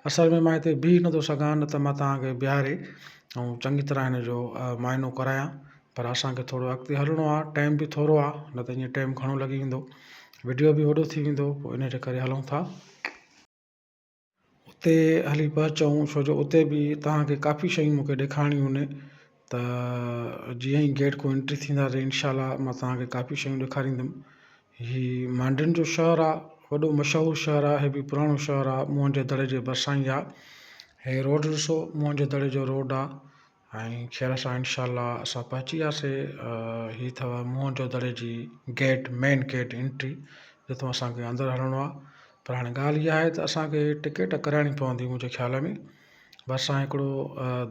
असल में मां हिते बीह नथो सघां, न त मां तव्हांखे बीहारे ऐं चङी तरह हिन जो मुआइनो करायां, पर असांखे थोरो अॻिते हलिणो आहे, टाइम बि थोरो आहे, न त ईअं टाइम घणो लॻी वेंदो, वीडियो बि वॾो थी वेंदो, पोइ इन जे करे हलूं था उते हली पहुचूं, छो जो उते बि तव्हांखे काफ़ी शयूं मूंखे ॾेखारणियूं आहिनि। त जीअं ई गेट खां एंट्री थींदासीं इनशा मां तव्हांखे काफ़ी शयूं ॾेखारींदुमि। हीउ मांडुनि जो शहरु आहे, वॾो मशहूरु शहरु आहे, हीउ बि पुराणो शहरु आहे, मुंहं जे दड़े जे भरिसां ई आहे। हे रोड ॾिसो, मुंहं जे दड़े जो रोड आहे, ऐं खैर सां इनशा असां पहुची वियासीं। हीअ अथव मुंहं जो दड़े जी गेट, मेन गेट एंट्री, जिथों असांखे अंदरि हलिणो आहे। पर हाणे ॻाल्हि इहा आहे त असांखे टिकट कराइणी पवंदी मुंहिंजे ख़्याल में। भरिसां हिकिड़ो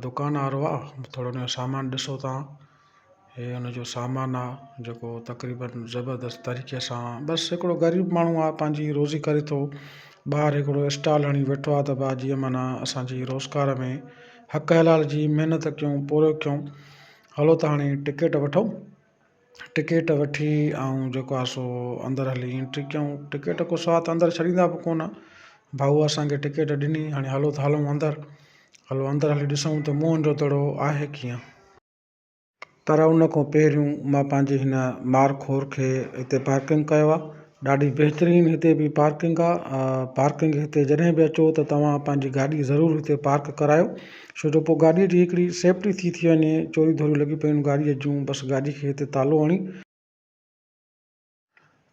दुकान वारो आहे, थोरो हुनजो सामान ॾिसो तव्हां, हे हुनजो सामान आहे जेको तक़रीबन ज़बरदस्त तरीक़े सां, बसि हिकिड़ो ग़रीब माण्हू आहे पंहिंजी रोज़ी करे थो, ॿाहिरि हिकिड़ो स्टॉल हणी वेठो आहे, त भाउ जीअं माना असांजी रोज़गार में हक़ हलाल जी महिनत कयूं, पूरो कयूं। हलो त हाणे टिकट वठूं, टिकट वठी ऐं जेको आहे सो अंदरि हली एंट्री कयूं। टिकट को सवाइ त अंदरि छॾींदा बि कोन, भाऊ असांखे टिकट ॾिनी, हाणे हलो त हलूं अंदरि। हलो अंदरि हली ॾिसूं त मुंहं जो दड़ो आहे कीअं। पर उन खां पहिरियों मां पंहिंजे हिन मारखोर खे हिते पार्किंग कयो आहे, ॾाढी बहितरीनु हिते बि पार्किंग आहे। पार्किंग हिते जॾहिं बि अचो त तव्हां पंहिंजी गाॾी ज़रूरु हिते पार्क करायो, छो जो पोइ गाॾीअ जी हिकिड़ी सेफ्टी थी वञे, चोरी धोरियूं लॻी पयूं गाॾीअ जूं, बसि गाॾी खे हिते तालो हणी।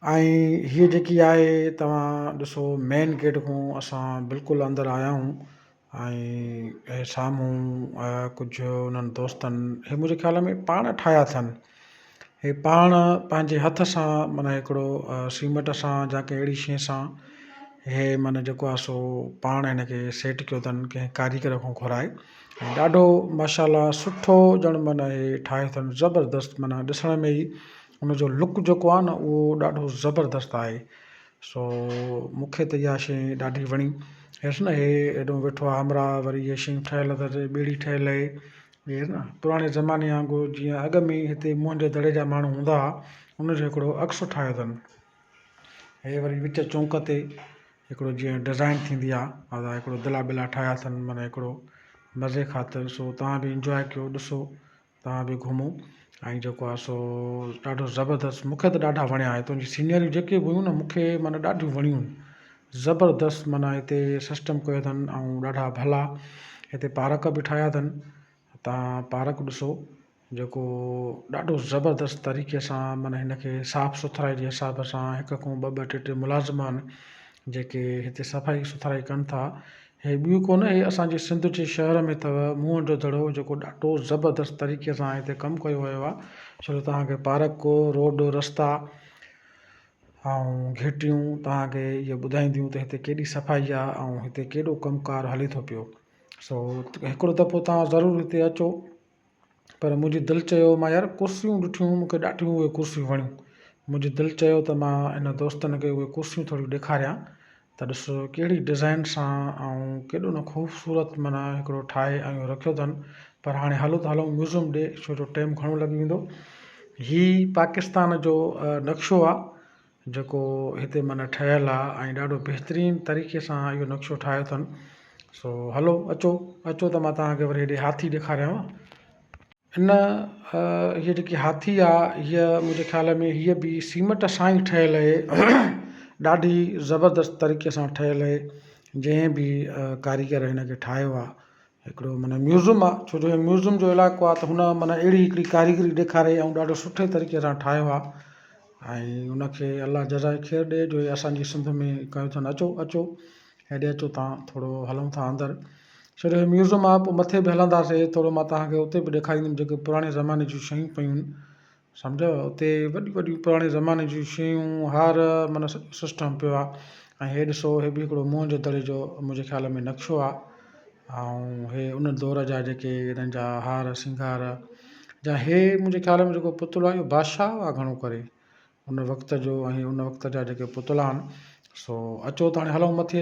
ऐं हीअ जेकी आहे तव्हां ॾिसो, मेन गेट खां असां बिल्कुलु अंदरि आया आहियूं, ऐं हे साम्हूं कुझु उन्हनि दोस्तनि, हे मुंहिंजे ख़्याल में पाण ठाहिया अथनि, हे पाण पंहिंजे हथ सां, माना हिकिड़ो सीमेंट सां या कंहिं अहिड़ी शइ सां, हे माना जेको आहे सो पाण हिन खे सेट कयो अथनि कंहिं कारीगर खां घुराए, ऐं ॾाढो माशाल्लाह सुठो ॼण माना हे ठाहियो अथनि, ज़बरदस्त, माना ॾिसण में ई हुनजो लुक जेको आहे न उहो ॾाढो ज़बरदस्त आहे। सो मूंखे त इहा शइ ॾाढी वणी। हेसि न हे हेॾो वेठो आहे हमरा, वरी इहे शयूं ठहियल अथसि, ॿेड़ी ठहियल आहे, इहे न पुराणे ज़माने वांगुरु जीअं अॻ में हिते मुंहं जे दड़े जा माण्हू हूंदा हुआ, उनजो हिकिड़ो अक्सु ठाहियो अथनि। हे वरी विच चौंक ते हिकिड़ो जीअं डिज़ाइन थींदी आहे, अदा हिकिड़ो दिला बिला ठाहिया अथनि, माना हिकिड़ो मज़े ख़ातिर। सो तव्हां बि इंजॉय कयो, ॾिसो, तव्हां बि घुमो, ऐं जेको आहे सो ॾाढो ज़बरदस्त, मूंखे त ॾाढा वणिया। हितां जी सीनियरियूं जेके बि हुयूं न, मूंखे माना ॾाढियूं वणियूं, ज़बरदस्त, माना हिते सिस्टम कयो अथनि, ऐं ॾाढा भला हिते पार्क बि ठाहिया अथनि। तव्हां पार्क ॾिसो जेको ॾाढो ज़बरदस्त तरीक़े सां, माना हिनखे साफ़ सुथराई जे हिसाब सां हिक खां ॿ ॿ टे मुलाज़िम आहिनि जेके हिते सफ़ाई सुथराई कनि था। हे ॿियूं कोन, हे असांजे सिंध जे शहर में अथव मुंहं जो दड़ो, जेको ॾाढो ज़बरदस्त तरीक़े सां हिते कमु कयो वियो आहे, छो जो तव्हांखे पार्क, रोड, रस्ता ऐं घिटियूं तव्हांखे इहे ॿुधाईंदियूं त हिते केॾी सफ़ाई आहे ऐं हिते केॾो कमुकारु हले थो पियो। सो हिकिड़ो दफ़ो तव्हां ज़रूरु हिते अचो। पर मुंहिंजी दिलि चयो, मां यार कुर्सियूं ॾिठियूं, मूंखे ॾाढियूं उहे कुर्सियूं वणियूं, मुंहिंजी दिलि चयो त मां हिन दोस्तनि खे उहे कुर्सियूं थोरियूं ॾेखारियां, त ॾिसो कहिड़ी डिज़ाइन सां ऐं केॾो न ख़ूबसूरत माना हिकिड़ो ठाहे ऐं रखियो अथनि। पर हाणे हलो त हलूं म्यूज़ियम ॾे, छो जो टाइम घणो लॻी वेंदो। हीउ पाकिस्तान जो नक्शो आहे जेको हिते माना ठहियलु आहे, ऐं ॾाढो बहितरीनु तरीक़े सां इहो नक्शो ठाहियो अथनि। सो हलो अचो अचो, त मां तव्हांखे वरी हेॾे हाथी ॾेखारियांव। हिन हीअ जेकी हाथी आहे, हीअ मुंहिंजे ख़्याल में हीअ बि सीमेंट सां ई ठहियलु आहे, ॾाढी ज़बरदस्त तरीक़े सां ठहियलु आहे। जंहिं बि कारीगर हिन खे ठाहियो आहे, हिकिड़ो माना म्यूज़ियम आहे, छो जो म्यूज़ियम जो इलाइक़ो आहे, त हुन माना अहिड़ी हिकिड़ी कारीगरी ॾेखारे ऐं ॾाढो सुठे तरीक़े सां ठाहियो आहे, ऐं उनखे अलाह जज़ाए ख़ैर ॾिए जो असांजी सिंध में कयो अथनि। अचो अचो, हेॾे अचो, तव्हां थोरो हलूं था अंदरि, छो जो म्यूज़ियम आहे, पोइ मथे बि हलंदासीं, थोरो मां तव्हांखे उते बि ॾेखारींदुमि जेके पुराणे ज़माने जूं शयूं पियूं आहिनि, सम्झो, उते वॾियूं वॾियूं पुराणे ज़माने जूं शयूं, हार, माना सिस्टम पियो आहे। ऐं हे ॾिसो, हे बि हिकिड़ो मुंहं जे दड़े जो मुंहिंजे ख़्याल में नक्शो आहे, ऐं हे उन दौर जा जेके हिननि जा हार सिंगार, जा हे मुंहिंजे ख़्याल में जेको पुतलो आहे इहो बादशाह आहे घणो करे उन वक़्त जो, ऐं उन वक़्त जा जेके पुतला आहिनि। सो अचो त हाणे हलूं मथे।